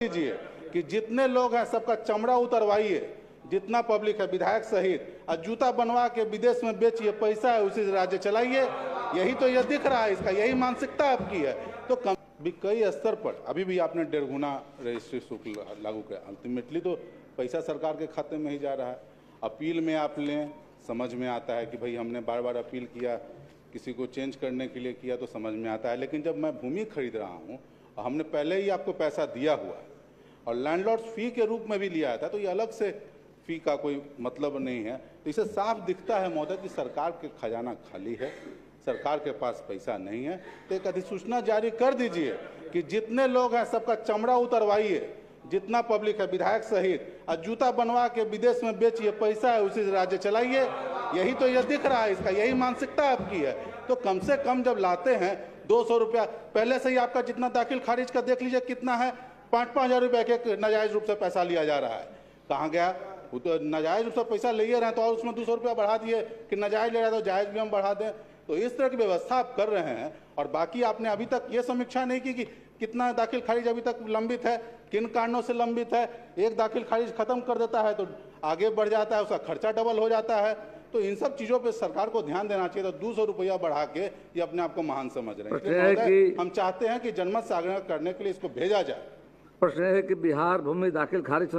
कीजिए कि जितने लोग हैं सबका चमड़ा उतरवाइए, जितना पब्लिक है विधायक सहित, और जूता बनवा के विदेश में बेचिए, पैसा है उसी से राज्य चलाइए। यही तो ये दिख रहा है, इसका यही मानसिकता आपकी है। तो भी कई स्तर पर अभी भी आपने 1.5 गुना रजिस्ट्री शुल्क लागू किया, अल्टीमेटली तो पैसा सरकार के खाते में ही जा रहा है। अपील में आप लें, समझ में आता है कि भाई हमने बार बार अपील किया, किसी को चेंज करने के लिए किया तो समझ में आता है। लेकिन जब मैं भूमि खरीद रहा हूँ और हमने पहले ही आपको पैसा दिया हुआ है और लैंडलॉर्ड फी के रूप में भी लिया था, तो ये अलग से फी का कोई मतलब नहीं है। तो इसे साफ दिखता है महोदय कि सरकार के खजाना खाली है, सरकार के पास पैसा नहीं है। तो एक अधिसूचना जारी कर दीजिए कि जितने लोग हैं सबका चमड़ा उतरवाइए, जितना पब्लिक है विधायक सहित, और जूता बनवा के विदेश में बेचिए, पैसा है उसी से राज्य चलाइए। यही तो ये दिख रहा है, इसका यही मानसिकता आपकी है। तो कम से कम जब लाते हैं 200 रुपया, पहले से ही आपका जितना दाखिल खारिज का देख लीजिए कितना है, 5-5 हज़ार रुपये के नाजायज रूप से पैसा लिया जा रहा है। कहाँ गया? वो तो नाजायज रूप से पैसा ले रहे हैं, तो और उसमें 200 रुपया बढ़ा दिए कि नाजायज ले रहा है तो जायज़ भी हम बढ़ा दें। तो इस तरह की व्यवस्था आप कर रहे हैं। और बाकी आपने अभी तक ये समीक्षा नहीं की कि कितना दाखिल खारिज अभी तक लंबित है, किन कारणों से लंबित है। एक दाखिल खारिज खत्म कर देता है तो आगे बढ़ जाता है, उसका खर्चा डबल हो जाता है। तो इन सब चीज़ों पे सरकार को ध्यान देना चाहिए। तो 200 रुपया बढ़ा के ये अपने आप को महान समझ रहे हैं। हम चाहते हैं कि जनमत से आग्रह करने के लिए इसको भेजा जाए। प्रश्न है कि बिहार भूमि दाखिल खारिज